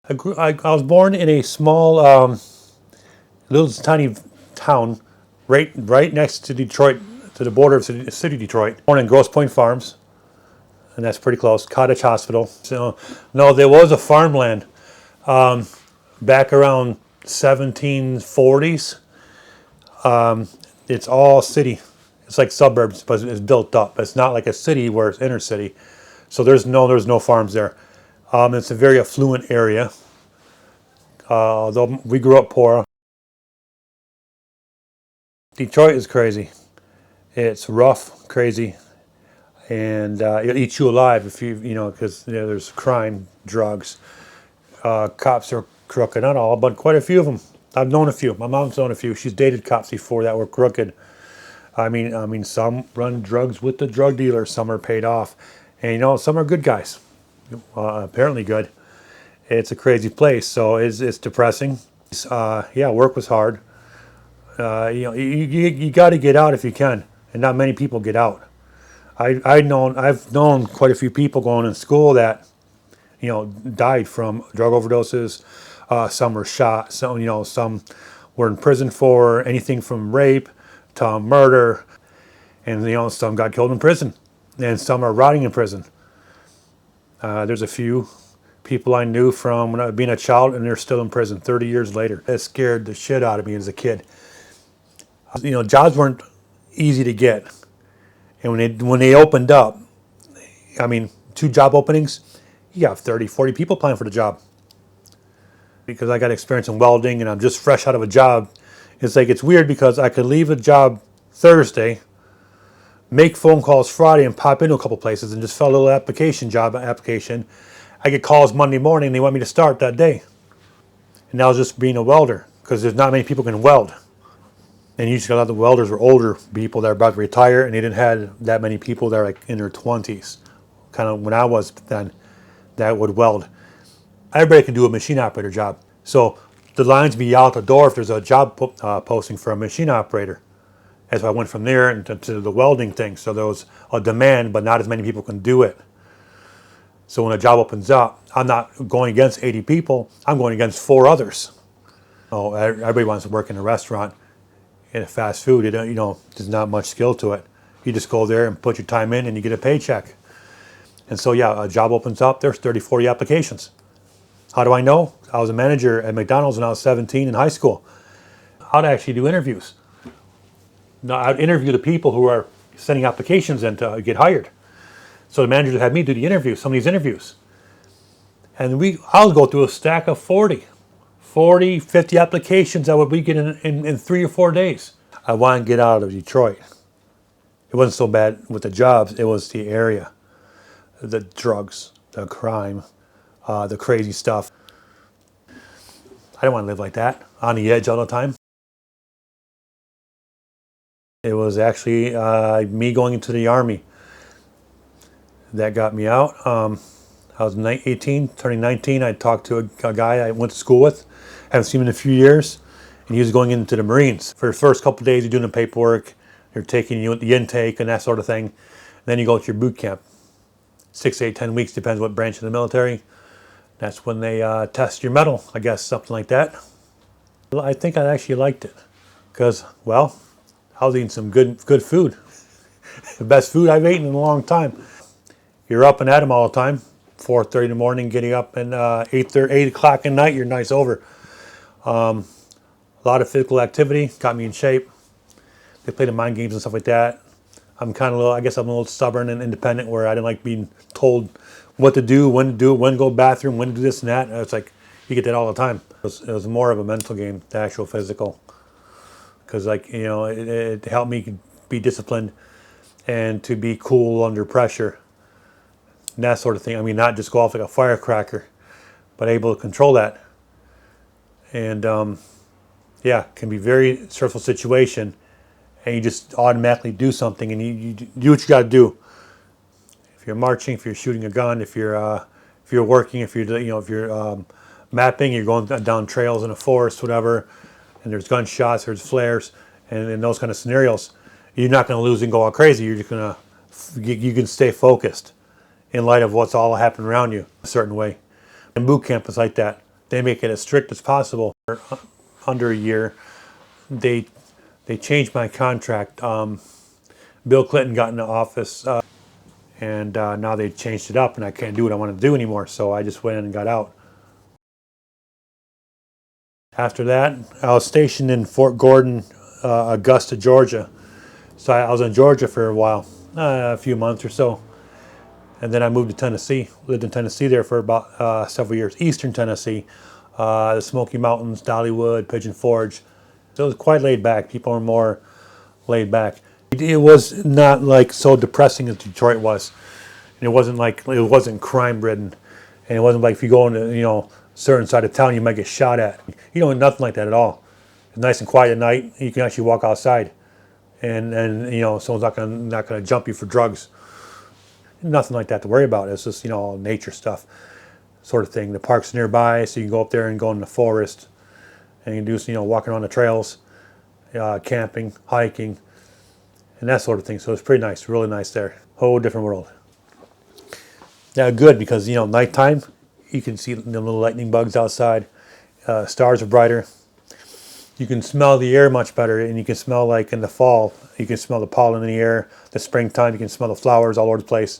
I was born in a small, little tiny town, right next to Detroit, to the border of city Detroit. Born in Grosse Pointe Farms, and that's pretty close. Cottage Hospital. So, no, there was a farmland back around 1740s. It's all city. It's like suburbs, but it's built up. It's not like a city where it's inner city. So there's no farms there. It's a very affluent area. Although we grew up poor. Detroit is crazy. It's rough, crazy, and it'll eat you alive if because there's crime, drugs. Cops are crooked. Not all, but quite a few of them. I've known a few. My mom's known a few. She's dated cops before that were crooked. I mean, some run drugs with the drug dealers. Some are paid off, and some are good guys. Apparently good. It's a crazy place, so it's depressing. Yeah, work was hard. You got to get out if you can, and not many people get out. I've known quite a few people going in school that died from drug overdoses. Some were shot. Some were in prison for anything from rape to murder, and some got killed in prison, and some are rotting in prison. There's a few people I knew from when I was being a child, and they're still in prison 30 years later. It scared the shit out of me as a kid. Jobs weren't easy to get, and when they opened up, I mean, 2 job openings, you got 30, 40 people applying for the job. Because I got experience in welding and I'm just fresh out of a job, it's weird because I could leave a job Thursday, make phone calls Friday, and pop into a couple places and just fill a little job application. I get calls Monday morning and they want me to start that day. And that was just being a welder, because there's not many people can weld. And usually a lot of the welders were older people that are about to retire, and they didn't have that many people that are like in their 20s, kind of when I was then, that would weld. Everybody can do a machine operator job. So the lines be out the door if there's a job posting for a machine operator. That's why I went from there into the welding thing. So there was a demand, but not as many people can do it. So when a job opens up, I'm not going against 80 people. I'm going against 4 others. Oh, everybody wants to work in a restaurant. In a fast food, there's not much skill to it. You just go there and put your time in and you get a paycheck. And so, yeah, a job opens up, there's 30, 40 applications. How do I know? I was a manager at McDonald's when I was 17 in high school. I'd actually do interviews. Now, I'd interview the people who are sending applications in to get hired. So the manager would have me do the interviews, some of these interviews. And I'll go through a stack of 40, 50 applications that we get in 3 or 4 days. I wanted to get out of Detroit. It wasn't so bad with the jobs, it was the area. The drugs, the crime, the crazy stuff. I didn't want to live like that, on the edge all the time. It was actually me going into the Army that got me out. I was 18, turning 19. I talked to a guy I went to school with. Haven't seen him in a few years. And he was going into the Marines. For the first couple of days, you're doing the paperwork. They're taking you the intake and that sort of thing. And then you go to your boot camp. 6, 8, 10 weeks, depends what branch of the military. That's when they test your mettle, I guess, something like that. I think I actually liked it. Because, well, I was eating some good food. The best food I've eaten in a long time. You're up and at 'em all the time. 4:30 in the morning, getting up, and 8 o'clock at night, you're nice over. A lot of physical activity, got me in shape. They play the mind games and stuff like that. I'm kind of I guess I'm a little stubborn and independent, where I didn't like being told what to do, when to do it, when to go to the bathroom, when to do this and that. It's like, you get that all the time. It was more of a mental game, the actual physical. Because it helped me be disciplined and to be cool under pressure. And that sort of thing. I mean, not just go off like a firecracker, but able to control that. And can be a very stressful situation, and you just automatically do something, and you do what you got to do. If you're marching, if you're shooting a gun, if you're working, if you're mapping, you're going down trails in a forest, whatever, and there's gunshots, there's flares, and in those kind of scenarios, you're not going to lose and go all crazy. You're just going to, you can stay focused in light of what's all happening around you a certain way. And boot camp is like that. They make it as strict as possible. Under a year, they changed my contract. Bill Clinton got into office, and now they changed it up, and I can't do what I want to do anymore. So I just went in and got out. After that, I was stationed in Fort Gordon, Augusta, Georgia. So I was in Georgia for a while, a few months or so. And then I moved to Tennessee. Lived in Tennessee there for about several years. Eastern Tennessee, the Smoky Mountains, Dollywood, Pigeon Forge. So it was quite laid back. People were more laid back. It was not like so depressing as Detroit was. And it wasn't crime ridden. And it wasn't like if you go into, certain side of town you might get shot at. Nothing like that at all. It's nice and quiet at night. You can actually walk outside, and someone's not gonna jump you for drugs. Nothing like that to worry about. It's just nature stuff, sort of thing. The park's nearby, so you can go up there and go in the forest, and you can do walking around the trails, camping, hiking, and that sort of thing. So it's pretty nice, really nice there. Whole different world. Yeah, good because nighttime you can see the little lightning bugs outside. Stars are brighter. You can smell the air much better, and you can smell like in the fall. You can smell the pollen in the air. The springtime, you can smell the flowers all over the place.